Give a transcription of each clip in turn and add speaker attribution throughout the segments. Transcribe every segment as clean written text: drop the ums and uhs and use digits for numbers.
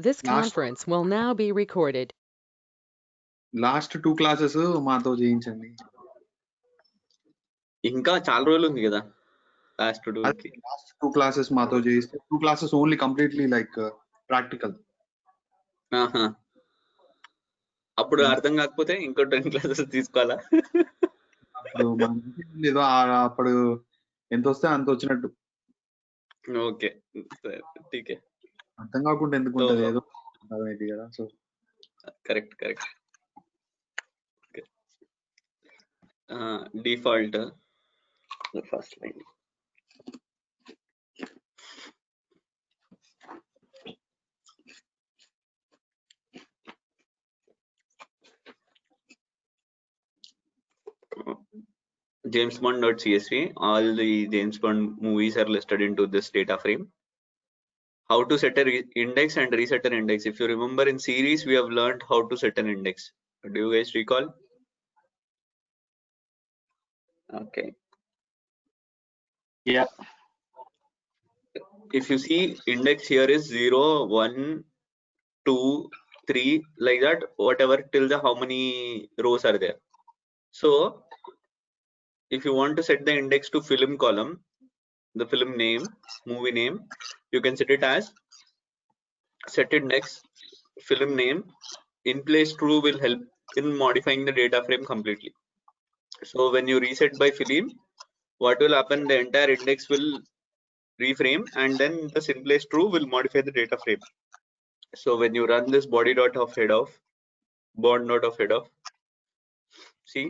Speaker 1: This
Speaker 2: Last
Speaker 1: conference will now be recorded.
Speaker 2: 2 classes మాతో చేయించండి.
Speaker 3: ఇంకా చాలా రోజులు ఉంది కదా లాస్ట్ 2 కి.
Speaker 2: లాస్ట్ 2 క్లాసెస్ మాతో చేయిస్తే 2 classes only completely like practical.
Speaker 3: అప్పుడు అర్థం కాకపోతే ఇంకో 10 క్లాసెస్ తీసుకోవాలా?
Speaker 2: అప్పుడు మనం ఏదో అప్పుడు ఎంత వస్తే అంత వచ్చినట్టు.
Speaker 3: ఓకే సరే ఠీకే.
Speaker 2: అర్థం కాకుండా ఎందుకు ఉంటుంది, ఏదో అర్థమైంది కదా. So
Speaker 3: correct default first line. JamesBond.csv, all the James Bond movies are listed into this data frame. How to set an index and reset an index. If you remember in series, we have learned how to set an index. Do you guys recall? Okay.
Speaker 4: Yeah.
Speaker 3: If you see, index here is 0, 1, 2, 3, like that, whatever till the how many rows are there. So if you want to set the index to film column, the film name, movie name, you can set it as set index film name in place true will help in modifying the data frame completely. So when you reset by film, what will happen? The entire index will reframe and then the in place true will modify the data frame. So when you run this body dot of head of bond dot of head of, see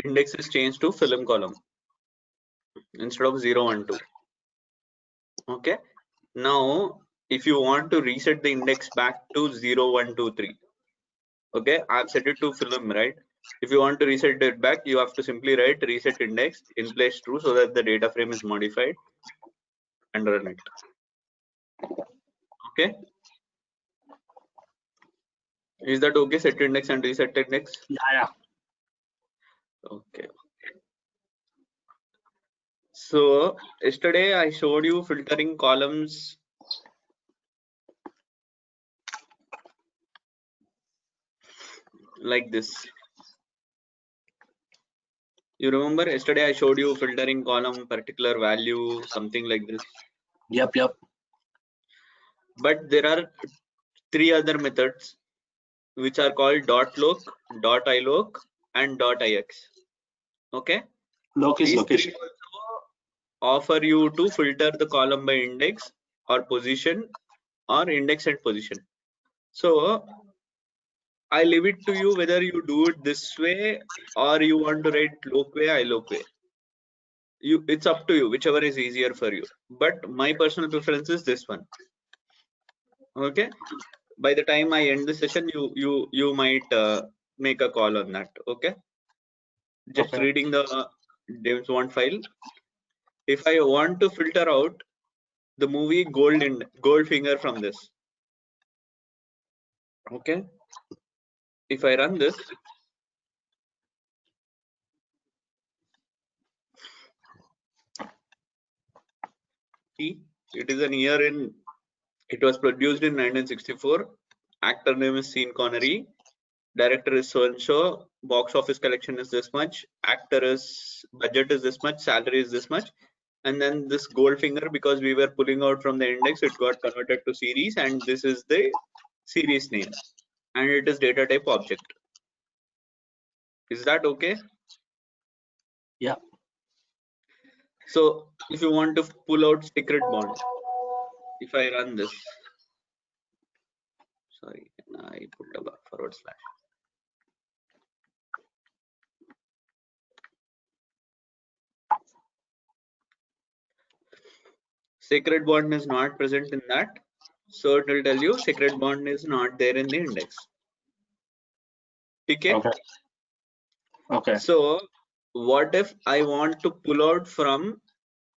Speaker 3: index is changed to film column instead of 0, 1, 2. Okay, now if you want to reset the index back to 0, 1, 2, 3, okay, I've set it to film, right? If you want to reset it back, you have to simply write reset index in place true so that the data frame is modified and run it. Okay, is that okay? Set index and reset index.
Speaker 4: Yeah.
Speaker 3: Okay. So yesterday I showed you filtering columns like this. You remember yesterday I showed you filtering column particular value, something like this.
Speaker 4: Yep.
Speaker 3: But there are 3 other methods which are called .loc, .iloc and .ix. Okay,
Speaker 4: Loc is
Speaker 3: these
Speaker 4: location.
Speaker 3: 3 also offer you to filter the column by index or position or index and position. So I leave it to you whether you do it this way or you want to write loc way, iloc way. It's up to you, whichever is easier for you, but my personal preference is this one. Okay, by the time I end the session, you might make a call on that. Okay, just
Speaker 4: Okay.
Speaker 3: reading the James Bond file. If I want to filter out the movie Goldfinger from this, okay, if I run this, see, it is an year in, it was produced in 1964. Actor name is Sean Connery. Director is so and so. Box office collection is this much. Actor is budget is this much. Salary is this much. And then this Goldfinger, because we were pulling out from the index, it got converted to series, and this is the series name, and it is data type object. Is that okay?
Speaker 4: Yeah.
Speaker 3: So if you want to pull out Secret Bond, if I run this, sorry, I put a forward slash. Secret Bond is not present in that, so it will tell you Secret Bond is not there in the index. Okay.
Speaker 4: Okay.
Speaker 3: So what if I want to pull out from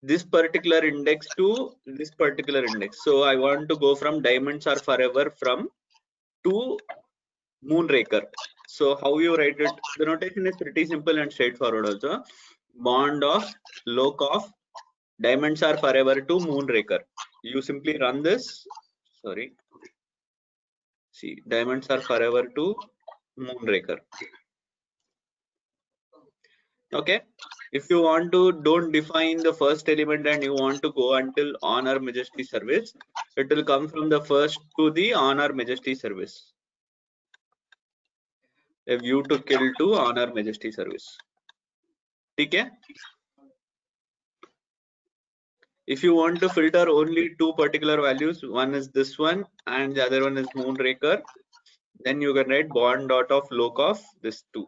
Speaker 3: this particular index to this particular index? So I want to go from Diamonds Are Forever from to Moonraker. So how you write it? The notation is pretty simple and straightforward also. Bond of loc of Diamonds Are Forever to Moonraker. You simply run this. Sorry. See, diamonds are forever to Moonraker. Okay. If you want to don't define the first element and you want to go until honor majesty service, it will come from the first to the honor majesty service. A view to kill to honor majesty service. Okay. If you want to filter only two particular values, one is this one and the other one is Moonraker, then you can write bond dot of loc of this two.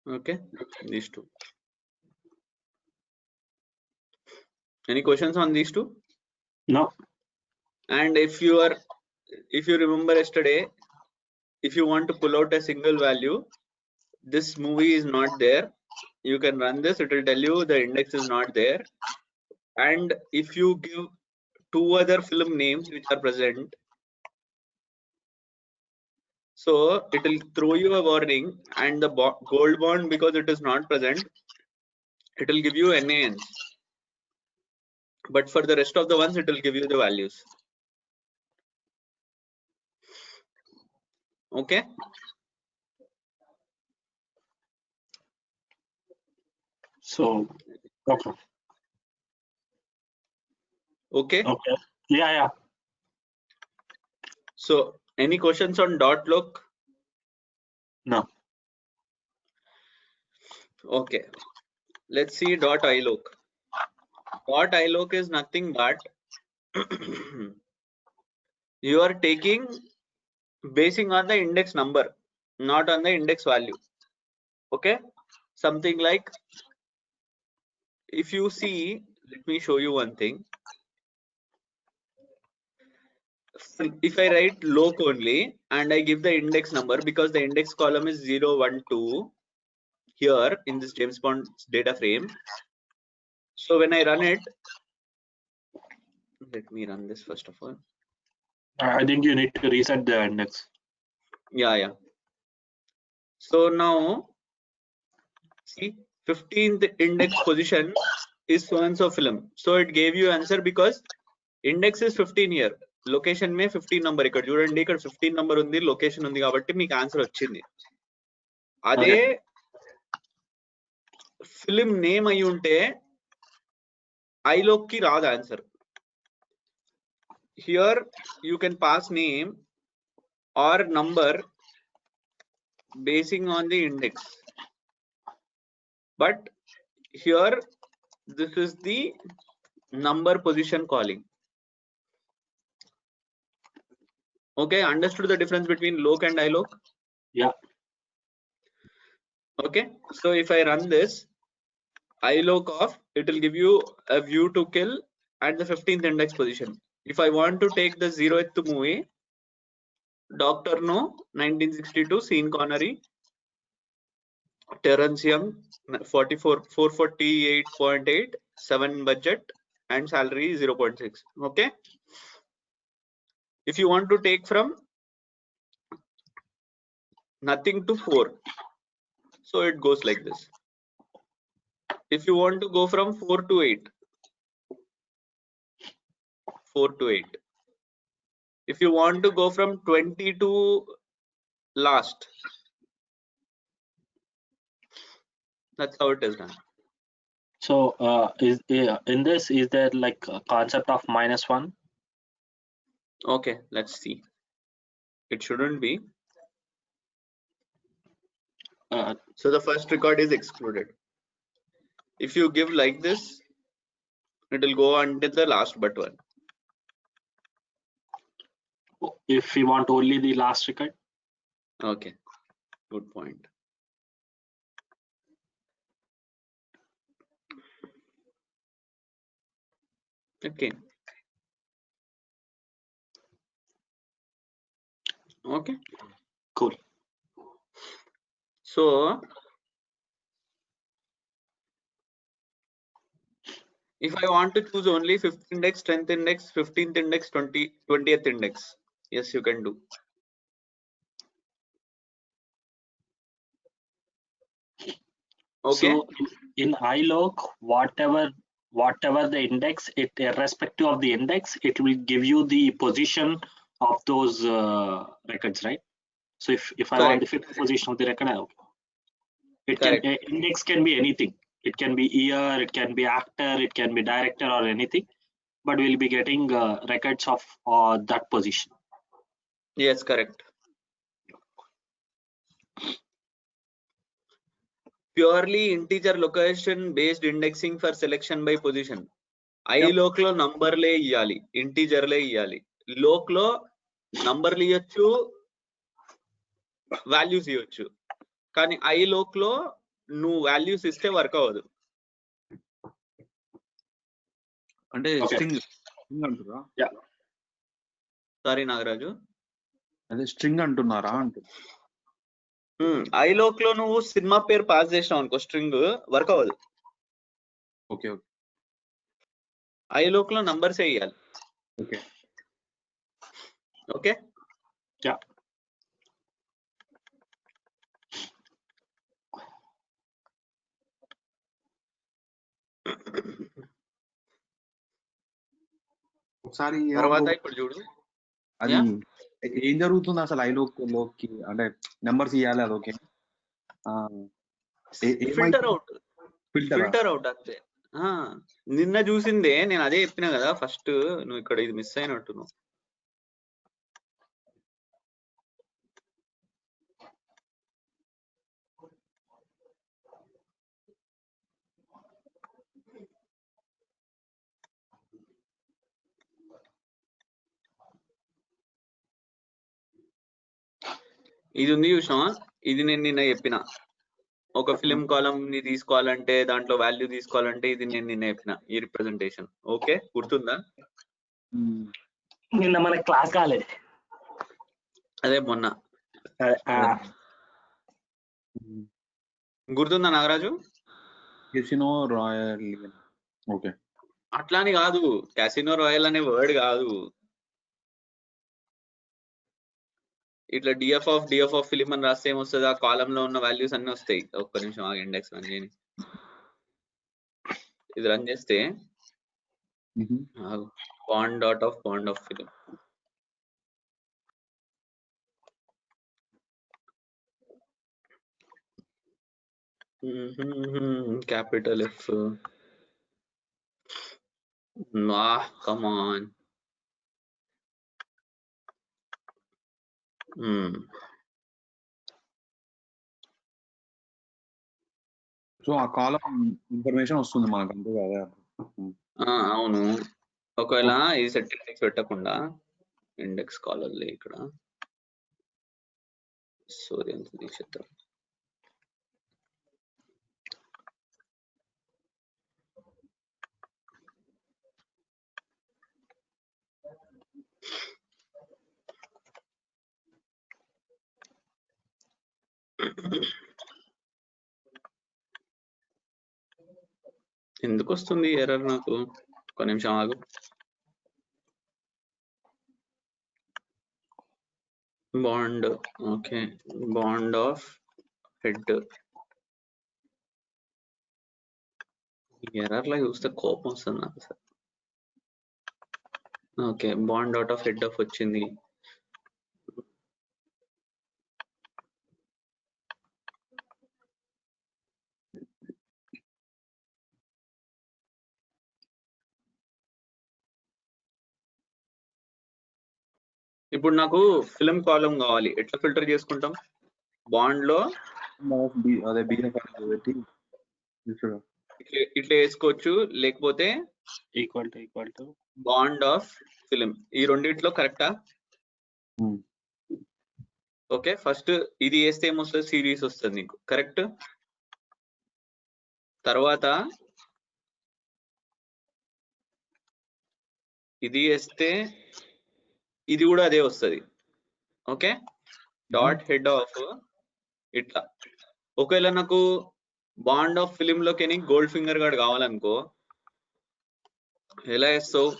Speaker 3: Okay, these two. Any questions on these two?
Speaker 4: No.
Speaker 3: And if you remember yesterday, if you want to pull out a single value, this movie is not there, you can run this, it will tell you the index is not there. And if you give two other film names which are present, so it will throw you a warning, and the gold bond, because it is not present, it will give you NaNs. But for the rest of the ones, it will give you the values. Okay.
Speaker 4: So, okay.
Speaker 3: Okay.
Speaker 4: Okay. Yeah.
Speaker 3: So any questions on dot loc?
Speaker 4: No.
Speaker 3: Okay. Let's see dot iloc. Dot iloc is nothing but you are taking basing on the index number, not on the index value. Okay. Something like, if you see, let me show you one thing. If I write loc only and I give the index number, because the index column is 0, 1, 2 here in this James Bond data frame. So when I run it, let me run this first of all.
Speaker 4: I think you need to reset the index.
Speaker 3: Yeah. So now see, 15th index position is so and so film. So it gave you answer because index is 15 here. Location may 15 number ikkada chudandi, ikkada 15 number undi, location undi kabatti meeku answer vachindi. Ade film name ayi unte iloc ki raadu answer. Here you can pass name or number basing on the index, but here this is the number position calling. Okay, understood the difference between loc and iloc?
Speaker 4: Yeah.
Speaker 3: Okay, so if I run this iloc of, it will give you a view to kill at the 15th index position. If I want to take the 0th movie, Dr. No, 1962, Sean Connery, Terence Young, 448.8, 7 budget and salary 0.6. Okay. If you want to take from nothing to 4, so it goes like this. If you want to go from 4 to 8, 4 to 8. If you want to go from 20 to last, that's how it is done.
Speaker 4: So in this, is there like a concept of -1?
Speaker 3: Okay, let's see. It shouldn't be. So the first record is excluded. If you give like this, it will go until the last but one.
Speaker 4: If we want only the last record?
Speaker 3: Okay, good point. Okay. Okay.
Speaker 4: Cool.
Speaker 3: So if I want to choose only 5th index, 10th index, 15th index, 20th index, yes, you can do. Okay.
Speaker 4: So in iloc, whatever whatever the index, it irrespective of the index, it will give you the position of those records, right? So if I want the
Speaker 3: Correct.
Speaker 4: fifth position of the record, it
Speaker 3: Correct.
Speaker 4: can index can be anything. It can be year, it can be actor, it can be director or anything, but we'll be getting records of that position.
Speaker 3: Yes, correct. Purely integer location based indexing for selection by position. iloc లో నంబర్లే ఇయ్యాలి, ఇంటీజర్లే ఇయ్యాలి. లోక్ లో నంబర్లు ఇవ్వచ్చు, values ఇవ్వచ్చు. కానీ iloc లో నువ్వు వాల్యూస్ ఇస్తే వర్క్ అవ్వదు.
Speaker 2: అంటే
Speaker 4: Okay.
Speaker 2: స్ట్రింగ్ అంటురా?
Speaker 3: సారీ నాగరాజు,
Speaker 2: అదే స్ట్రింగ్ అంటున్నారా అంటు.
Speaker 3: iloc లో నువ్వు సినిమా పేరు పాస్ చేసినావు అనుకో, స్ట్రింగ్ వర్క్ అవ్వదు.
Speaker 2: ఓకే ఓకే
Speaker 3: iloc లో నంబర్స్ ఇవ్వాలి.
Speaker 2: Okay
Speaker 3: okay.
Speaker 4: Yeah.
Speaker 2: ఒకసారి
Speaker 3: తర్వాత ఇప్పుడు చూడు,
Speaker 2: అది ఏం జరుగుతుంది అసలు లోకి అంటే నెంబర్స్ ఇవ్వాలి, అది okay.
Speaker 3: Filter out,
Speaker 2: filter
Speaker 3: filter out అంతే. నిన్న చూసిందే నేను అదే చెప్పినా కదా ఫస్ట్, నువ్వు ఇక్కడ ఇది మిస్ అయినట్టు. నువ్వు ఇది ఉంది చూసినావా, ఇది నేను నిన్న చెప్పిన. ఒక ఫిలిం కాలం ని తీసుకోవాలంటే, దాంట్లో వాల్యూ తీసుకోవాలంటే ఇది నేను నిన్న చెప్పిన, ఈ రిప్రజెంటేషన్. ఓకే, గుర్తుందా?
Speaker 4: నిన్న మన క్లాస్ కాలేదు.
Speaker 3: అదే మొన్న. గుర్తుందా నాగరాజు?
Speaker 2: Casino royal. ఓకే,
Speaker 3: అట్లా అని కాదు, క్యాసినో రాయల్ అనే వర్డ్ కాదు. ఇట్లా డిఎఫ్ ఆఫ్ ఫిలిం అని రాస్తే ఏమొస్తుంది, ఆ కాలం లో ఉన్న వాల్యూస్ అన్ని వస్తాయి. ఒక్క నిమిషం ఆగి, ఇండెక్స్ రన్ చేయని. ఇది రన్ చేస్తే bond of film, capital F. Come on.
Speaker 2: So ఆ కాలం ఇన్ఫర్మేషన్ వస్తుంది మనకు, అంతే కదా?
Speaker 3: అవును. ఒకవేళ ఈ సెట్ ఇండెక్స్ పెట్టకుండా ఇండెక్స్ కాలర్లే ఇక్కడ, సోది ఎంత తీసేద్దాం. ఎందుకు వస్తుంది ఎర్రర్ నాకు? ఒక నిమిషం ఆగు. Bond, okay, bond of head. ఎర్రర్లా చూస్తే కోపం వస్తుంది నాకు sir. Okay, bond out of head of వచ్చింది. ఇప్పుడు నాకు ఫిలిం కాలం కావాలి, ఎట్లా ఫిల్టర్ చేసుకుంటాం? బాండ్ లో
Speaker 2: అదే పెట్టి
Speaker 3: ఇట్లా వేసుకోవచ్చు, లేకపోతే
Speaker 4: equal to
Speaker 3: bond of film. ఈ రెండిట్లో కరెక్టా? ఓకే, ఫస్ట్ ఇది వేస్తే ఏమొస్తుంది, సిరీస్ వస్తుంది నీకు, కరెక్ట్. తర్వాత ఇది వేస్తే ఇది కూడా అదే వస్తుంది. ఓకే, డాట్ హెడ్ ఆఫ్ ఇట్లా. ఒకవేళ నాకు బాండ్ ఆఫ్ ఫిలిం లోకి గోల్డ్ ఫింగర్ గార్డ్ కావాలనుకో, ఎలా వేస్తావు?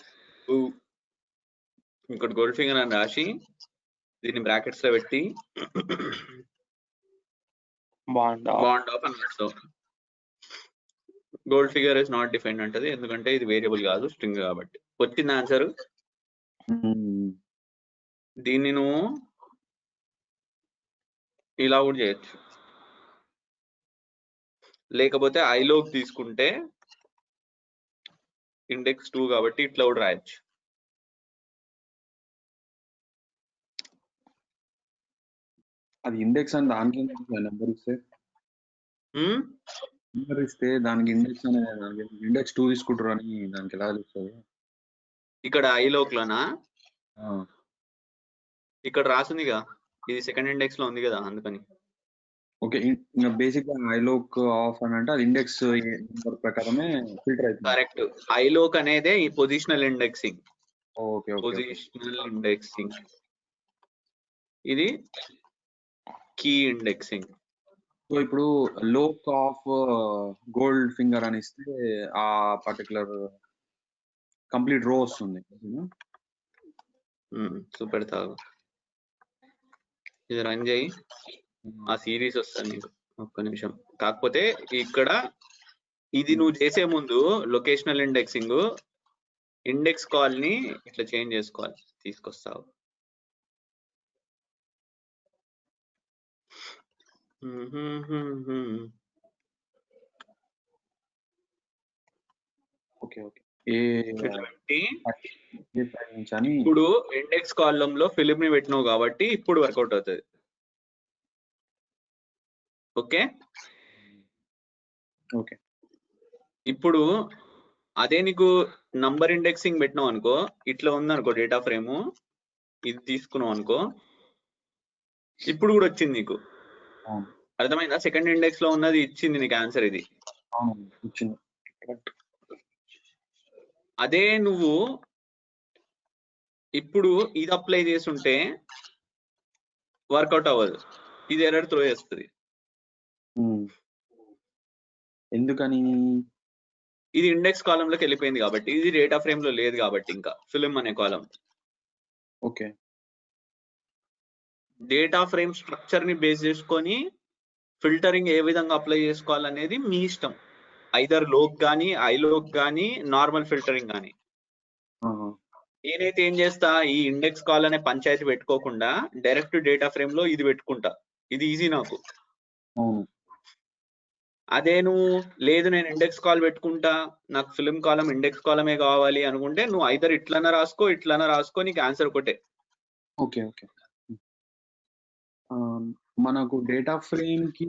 Speaker 3: ఇంకోటి గోల్డ్ ఫింగర్ అని రాసి దీన్ని బ్రాకెట్స్ లో పెట్టి
Speaker 4: బాండ్
Speaker 3: ఆఫ్ అని రాస్తావు. Gold figure is not defined అంటది, ఎందుకంటే ఇది వేరియబుల్ కాదు, స్ట్రింగ్ కాబట్టి. వచ్చింది ఆన్సర్. దీన్ని నువ్వు ఇలా కూడా చేయొచ్చు, లేకపోతే ఐలోకి తీసుకుంటే ఇండెక్స్ 2 కాబట్టి ఇట్లా కూడా రాయొచ్చు.
Speaker 2: అది ఇండెక్స్ అని దానికి నెంబర్ ఇస్తే నెంబర్ ఇస్తే దానికి ఇండెక్స్ అనే ఇండెక్స్ 2 తీసుకుంటారు అని దానికి ఎలా తెలుస్తుంది?
Speaker 3: ఇక్కడ ఐలోక్లోనా ఇక్కడ రాసిందిగా, ఇది సెకండ్ ఇండెక్స్ లో ఉంది కదా, అందుకని.
Speaker 2: ఓకే, ఇంకా బేసిక్ గా ఐలోక్ ఆఫ్ అని అంటే అది ఇండెక్స్ నెంబర్ ప్రకారమే ఫిల్టర్ అవుతుంది.
Speaker 3: కరెక్ట్. ఐలోక్ అనేదే ఈ positional indexing.
Speaker 2: Okay okay
Speaker 3: positional indexing, ఇది కీ ఇండెక్సింగ్.
Speaker 2: సో ఇప్పుడు లోక్ ఆఫ్ గోల్డ్ ఫింగర్ అని ఇస్తే ఆ పర్టికులర్ కంప్లీట్ రో వస్తుంది.
Speaker 3: చూపెడతావు, ఇది రన్ చేయి, ఆ సిరీస్ వస్తుంది నీకు. ఒక్క నిమిషం. కాకపోతే ఇక్కడ ఇది నువ్వు చేసే ముందు లొకేషనల్ ఇండెక్సింగ్ ఇండెక్స్ కాల్ ని ఇట్లా చేంజ్ చేసుకోవాలి, తీసుకొస్తావు.
Speaker 2: ఓకే ఓకే
Speaker 3: ఇప్పుడు ఇండెక్స్ కాలమ్ లో ఫిలిం ని పెట్టినావు కాబట్టి ఇప్పుడు వర్కౌట్ అవుతుంది. Okay
Speaker 2: okay.
Speaker 3: ఇప్పుడు అదే నీకు నంబర్ ఇండెక్సింగ్ పెట్టినావు అనుకో, ఇట్లా ఉంది అనుకో డేటా ఫ్రేమ్, ఇది తీసుకున్నావు అనుకో, ఇప్పుడు కూడా వచ్చింది నీకు. అర్థమైందా? సెకండ్ ఇండెక్స్ లో ఉన్నది ఇచ్చింది నీకు ఆన్సర్, ఇది. అదే నువ్వు ఇప్పుడు ఇది అప్లై చేస్తుంటే వర్కౌట్ అవ్వదు, ఇది ఎర్రర్ త్రో చేస్తుంది.
Speaker 2: ఎందుకని?
Speaker 3: ఇది ఇండెక్స్ కాలమ్ లోకి వెళ్ళిపోయింది కాబట్టి, ఇది డేటా ఫ్రేమ్ లో లేదు కాబట్టి ఇంకా ఫిలిం అనే column.
Speaker 2: Okay.
Speaker 3: Data frame structure ని బేస్ చేసుకొని ఫిల్టరింగ్ ఏ విధంగా అప్లై చేసుకోవాలనేది మీ ఇష్టం. ఐదర్ లోక్ కానీ, ఐలోక్ కానీ, నార్మల్ ఫిల్టరింగ్ కానీ. నేనైతే ఏం చేస్తా, ఈ ఇండెక్స్ కాల్ అనే పంచాయతీ పెట్టుకోకుండా డైరెక్ట్ డేటా ఫ్రేమ్ లో ఇది పెట్టుకుంటా, ఇది ఈజీ నాకు. అదే నువ్వు లేదు నేను ఇండెక్స్ కాల్ పెట్టుకుంటా, నాకు ఫిలిం కాలం ఇండెక్స్ కాలమే కావాలి అనుకుంటే నువ్వు ఐదర్ ఇట్లన్నా రాసుకో, ఇట్లన్నా రాసుకో, నీకు ఆన్సర్ ఒకటే.
Speaker 2: Okay okay. మనకు డేటా ఫ్రేమ్ కి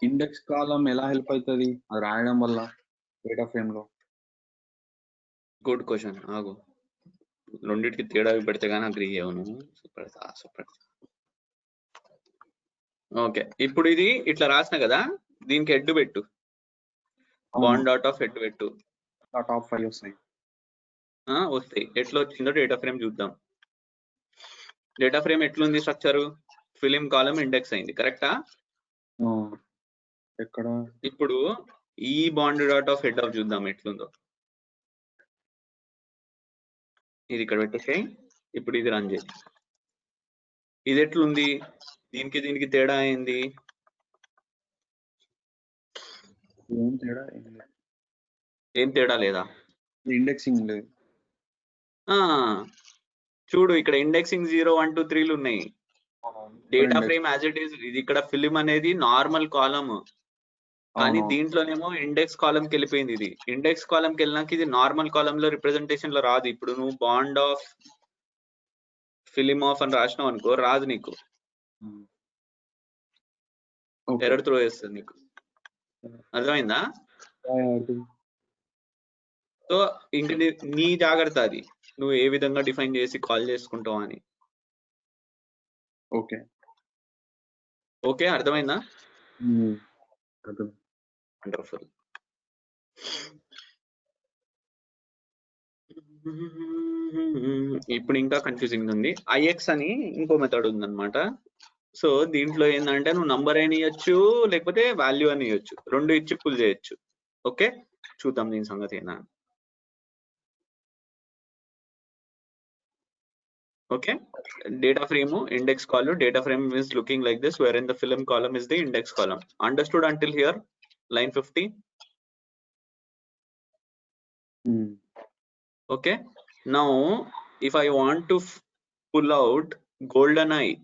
Speaker 2: ఇండెక్స్ కాలం ఎలా హెల్ప్ అవుతుంది అది రాయడం వల్ల డేటా ఫ్రేమ్ లో?
Speaker 3: Good question. ఆగు, రెండింటికి తేడా పెడితే కానీ అగ్రీ చేయను. Super super. ఓకే, ఇప్పుడు ఇది ఇట్లా రాసిన కదా, దీనికి హెడ్ పెట్టు, బాండ్ డాట్ ఆఫ్ హెడ్ పెట్టు.
Speaker 2: టాప్ 5 వస్తాయి.
Speaker 3: వస్తాయి. ఎట్లా వచ్చిందో డేటా ఫ్రేమ్ చూద్దాం. డేటా ఫ్రేమ్ ఎట్లుంది స్ట్రక్చర్? ఫిలిం కాలం ఇండెక్స్ అయింది, కరెక్టా?
Speaker 2: ఎక్కడ?
Speaker 3: ఇప్పుడు ఈ bond dot of head of చూద్దాం ఎట్లుందో. ఇది ఇక్కడ పెట్టేసాయి. ఇప్పుడు ఇది రన్ చేయి. ఇది ఎట్లుంది? దీనికి దీనికి తేడా అయింది. ఏం తేడా లేదా?
Speaker 2: ఇండెక్సింగ్ లేదు.
Speaker 3: చూడు, ఇక్కడ ఇండెక్సింగ్ 0, 1, 2, 3 ఉన్నాయి. Data frame as it is. ఇది ఇక్కడ ఫిలిం అనేది నార్మల్ కాలమ్, కానీ దీంట్లోనేమో ఇండెక్స్ కాలమ్ కి వెళ్ళిపోయింది. ఇది ఇండెక్స్ కాలమ్ కి వెళ్ళినాక ఇది నార్మల్ కాలమ్ లో రిప్రజెంటేషన్ లో రాదు. ఇప్పుడు నువ్వు బాండ్ ఆఫ్ ఫిలిం ఆఫ్ అని రాసినావు అనుకో, రాదు నీకు, ఎర్రర్ త్రో చేస్తుంది నీకు. అర్థమైందా? సో ఇంక నీ జాగ్రత్త, అది నువ్వు ఏ విధంగా డిఫైన్ చేసి కాల్ చేసుకుంటావు అని.
Speaker 2: ఓకే
Speaker 3: ఓకే, అర్థమైందా? వండర్ఫుల్. ఇప్పుడు ఇంకా కన్ఫ్యూజింగ్ ఉంది. ఐఎక్స్ అని ఇంకో మెథడ్ ఉందన్నమాట. సో దీంట్లో ఏంటంటే నువ్వు నంబర్ అని ఇవ్వచ్చు, లేకపోతే వాల్యూ అని ఇవ్వచ్చు, రెండు ఇచ్చి పుల్ చేయొచ్చు. ఓకే, చూద్దాం దీని సంగతి ఏందా. Okay, data frame index column. Data frame is looking like this, wherein the film column is the index column. Understood until here? Line 50.
Speaker 2: Hmm.
Speaker 3: Okay. Now, if I want to pull out GoldenEye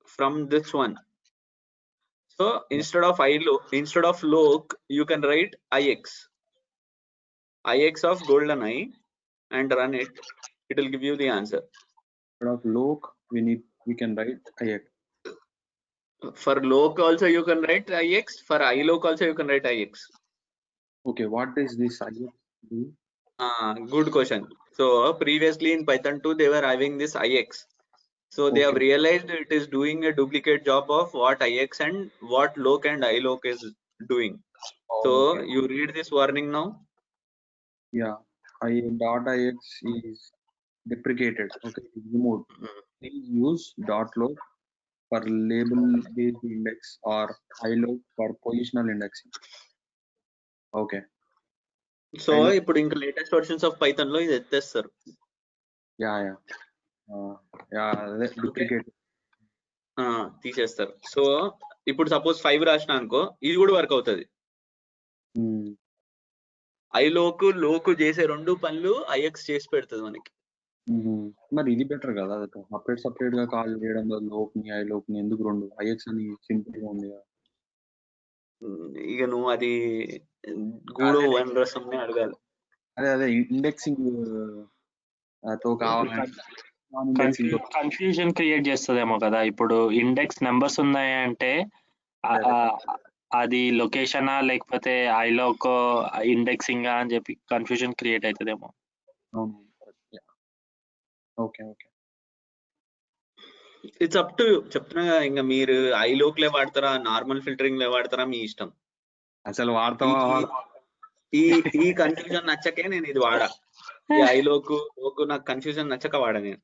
Speaker 3: from this one, so instead of loc, you can write ix of GoldenEye and run it. It will give you the answer.
Speaker 2: Instead of loc, we can write ix.
Speaker 3: For loc also you can write ix. For iloc also you can write ix.
Speaker 2: Okay, what does this ix do?
Speaker 3: Good question. So previously in Python 2 they were having this ix. So they have
Speaker 2: Okay.
Speaker 3: realized it is doing a duplicate job of what ix and what loc and iloc is doing.
Speaker 2: Oh,
Speaker 3: So
Speaker 2: okay.
Speaker 3: you read this warning now.
Speaker 2: Yeah, .ix is deprecated. Okay, it's removed. Please use .loc for label-based index or iloc for positional indexing. Okay.
Speaker 3: So
Speaker 2: iloc,
Speaker 3: ఇప్పుడు ఇంకా latest versions of Python లో ఇది ఎత్తేస్తారు.
Speaker 2: yeah, అదే deprecated.
Speaker 3: తీసేస్తారు. So ఇప్పుడు suppose 5 రాసిన అనుకో, ఇది కూడా వర్క్ అవుతుంది. ఐలోకు లోకు చేసే 2 పనులు ఐఎక్స్ చేసి పెడుతుంది మనకి.
Speaker 2: మరి ఇది బెటర్ కదా, సపరేట్ గా కాల్ చేయడం లోక్ ని ఐలోక్ ని ఎందుకు 2 ఐఎక్స్ అని సింపుల్ గా ఉంది కదా.
Speaker 3: ఇక నువ్వు అది గూడో వన్ రసంని అడగాలి.
Speaker 2: అదే ఇండెక్సింగ్ తో కావాలంటే
Speaker 4: కన్ఫ్యూజన్ క్రియేట్ చేస్తుందేమో కదా. ఇప్పుడు ఇండెక్స్ నెంబర్స్ ఉన్నాయి అంటే అది లొకేషనా లేకపోతే ఐలోక్ ఇండెక్సింగ్ అని చెప్పి కన్ఫ్యూజన్ క్రియేట్ అవుతుందేమో.
Speaker 2: Okay okay,
Speaker 3: it's up to you. చెప్తున్నా కదా, ఇంకా మీరు ఐలోక్ లే వాడతారా నార్మల్ ఫిల్టరింగ్ లే వాడతారా మీ ఇష్టం.
Speaker 2: అసలు వాడతావా?
Speaker 3: ఈ కన్ఫ్యూజన్ నచ్చకే నేను ఇది వాడా. ఈ ఐలోకు లోకు నాకు కన్ఫ్యూజన్ నచ్చక వాడా నేను.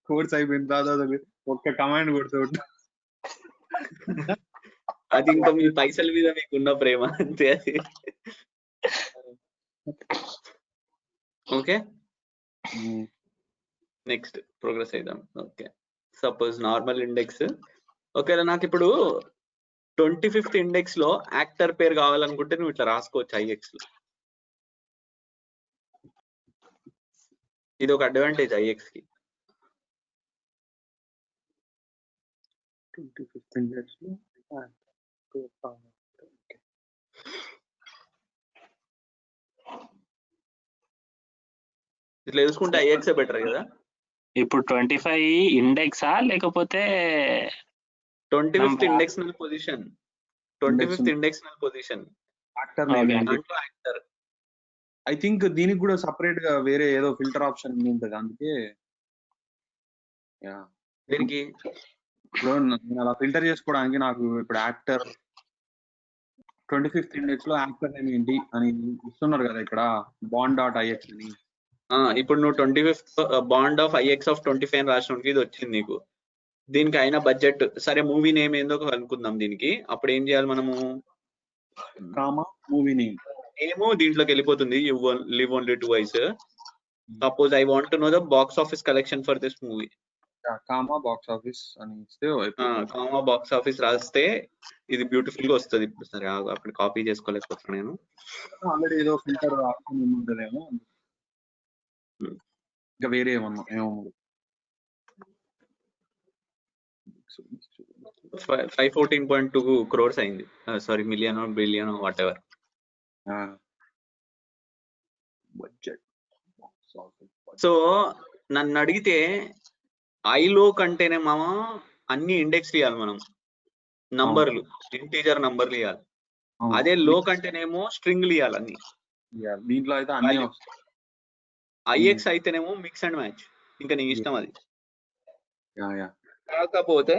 Speaker 2: కోర్స్ అయిపోయిన తర్వాత ఒక్క కమాండ్ కొడుతూ
Speaker 3: అది ఇంకా మీ పైసల మీద మీకున్న ప్రేమ అంతే. అది ఓకే, నెక్స్ట్ ప్రోగ్రెస్ అయిద్దాం. Okay, suppose normal index. ఓకేనా, నాకు ఇప్పుడు 25th ఇండెక్స్ లో యాక్టర్ పేరు కావాలనుకుంటే నువ్వు ఇట్లా రాసుకోవచ్చు ఐఎక్స్ లో. ఇది ఒక అడ్వాంటేజ్ ఐఎక్స్ కి.
Speaker 2: 25th ఇండెక్స్ లో
Speaker 3: ఇట్లా తెలుసుకుంటే ఐఎక్స్ బెటర్ కదా.
Speaker 4: ఇప్పుడు 25 ఇండెక్సా లేకపోతే
Speaker 3: 25th ఇండెక్స్నల్ పొజిషన్. 25th ఇండెక్స్నల్ పొజిషన్ యాక్టర్.
Speaker 2: ఐ థింక్ దీనికి కూడా సపరేట్ గా వేరే ఏదో ఫిల్టర్ ఆప్షన్ ఉంటుంది. అందుకే
Speaker 3: దీనికి
Speaker 2: నేను అలా ఫిల్టర్ చేసుకోవడానికి నాకు ఇప్పుడు యాక్టర్ 25th ఇండెక్స్ లో యాక్టర్ నేమ్ ఏంటి అని ఇస్తున్నారు కదా ఇక్కడ, bond.ix అని.
Speaker 3: ఇప్పుడు నువ్వు 25th bond of IX of 25 రాసినోడికి ఇది వచ్చింది నీకు. దీనికి అయినా బడ్జెట్ సరే, మూవీ నేమ్ ఏందో అనుకుందాం దీనికి. అప్పుడు ఏం చేయాలి మనము?
Speaker 2: మూవీ నేమ్
Speaker 3: ఏమో దీంట్లోకి వెళ్ళిపోతుంది. You live only twice. Suppose I want to know the box office collection for this movie.
Speaker 2: Comma box office అని ఇస్తే,
Speaker 3: కామా బాక్స్ ఆఫీస్ రాస్తే ఇది బ్యూటిఫుల్ గా వస్తుంది. ఇప్పుడు సరే అప్పుడు కాపీ చేసుకోలేకపోతున్నా నేను.
Speaker 2: ఆల్రెడీ ఏదో ఫిల్టర్ ఆప్షన్ ఉంటుందేమో, ఇంకా వేరే ఏమో
Speaker 3: 514.2 crores అయింది. Sorry, million billion what ever. So నన్ను అడిగితే ఐలోక్ అంటేనే మామ అన్ని ఇండెక్స్ ఇవ్వాలి మనం, నంబర్లు, ఇంటీజర్ నంబర్లు ఇవ్వాలి. అదే లోక్ అంటేనేమో స్ట్రింగ్లు ఇవ్వాలి అన్ని.
Speaker 2: దీంట్లో అయితే అన్ని
Speaker 3: ఐఎక్స్ అయితేనేమో మిక్స్ అండ్ మ్యాచ్, ఇంకా నీ ఇష్టం అది. కాకపోతే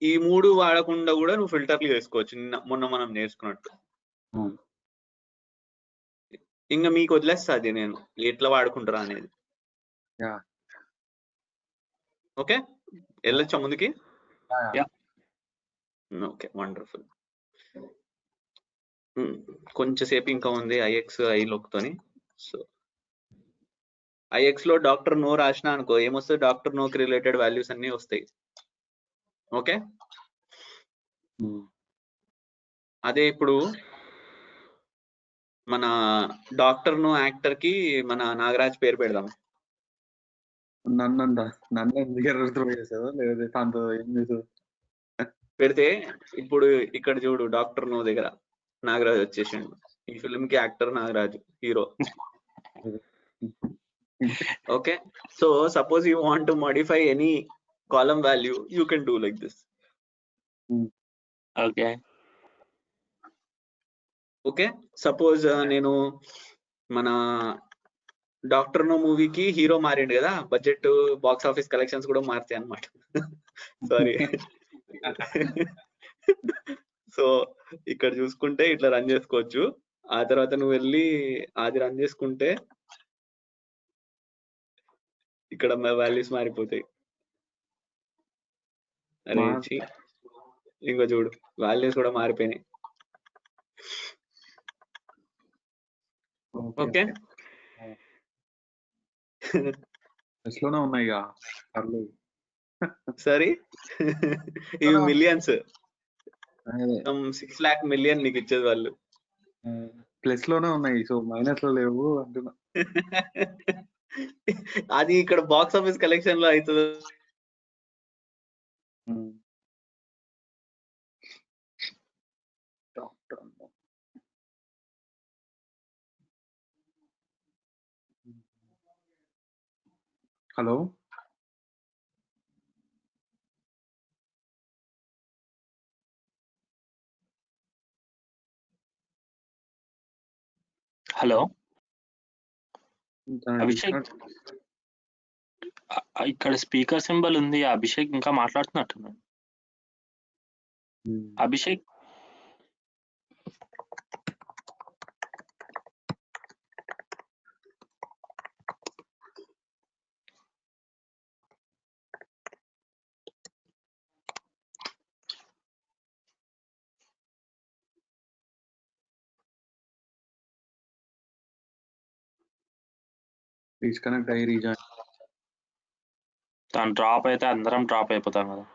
Speaker 3: ఈ 3 వాడకుండా కూడా నువ్వు ఫిల్టర్లు చేసుకోవచ్చు, మొన్న మనం నేర్చుకున్నట్టు. ఇంకా మీకు వదిలేస్తుంది నేను ఎట్లా వాడుకుంటారా అనేది. ఓకే, వెళ్ళొచ్చా ముందుకి? Okay, wonderful. కొంచెంసేపు ఇంకా ఉంది ఐఎక్స్ ఐలోక్తోని. సో ఐఎక్స్ లో డాక్టర్ నో రాసినా అనుకో ఏమొస్తుంది? డాక్టర్ నోకి రిలేటెడ్ వాల్యూస్ అన్ని వస్తాయి. ఓకే, అదే ఇప్పుడు మన డాక్టర్ ను యాక్టర్ కి మన నాగరాజ్ పేరు పెడదాం.
Speaker 2: నన్ను ఎందుకు త్రో చేసావా లేదా దాంతో ఏం చేసావు?
Speaker 3: పెడితే ఇప్పుడు ఇక్కడ చూడు డాక్టర్ నో దగ్గర నాగరాజ్ వచ్చేసిండు. ఈ ఫిల్మ్ కి actor Nagaraj, hero. Okay, so suppose you want to modify any column value, you can do like this.
Speaker 4: Okay
Speaker 3: okay, suppose నేను మన డాక్టర్ నో మూవీకి హీరో మారిండు కదా, బడ్జెట్ బాక్స్ ఆఫీస్ కలెక్షన్స్ కూడా మారుతాయి అన్నమాట. సారీ. సో ఇక్కడ చూసుకుంటే ఇట్లా రన్ చేసుకోవచ్చు. ఆ తర్వాత నువ్వు వెళ్ళి అది రన్ చేసుకుంటే ఇక్కడ వాల్యూస్ మారిపోతాయి. అరే ఇంకో చూడు వాల్యూస్ కూడా మారిపోయినాయి. ఓకే,
Speaker 2: లోనే ఉన్నాయి పర్లేదు.
Speaker 3: సరే. ఇవి మిలియన్స్, 6 lakh మిలియన్ నీకు ఇచ్చేది వాళ్ళు.
Speaker 2: ప్లస్ లోనే ఉన్నాయి, సో మైనస్ లో లేవు అంటున్నా.
Speaker 3: అది ఇక్కడ బాక్స్ ఆఫీస్ కలెక్షన్ లో అవుతుంది.
Speaker 2: హలో,
Speaker 4: హలో అభిషేక్, ఇక్కడ స్పీకర్ సింబల్ ఉంది. అభిషేక్ ఇంకా మాట్లాడుతున్నట్టున్నాడు. అభిషేక్
Speaker 2: డిస్కనెక్ట్ అయ్యి రీజాయిన్.
Speaker 4: తను డ్రాప్ అయితే అందరం డ్రాప్ అయిపోతాం కదా.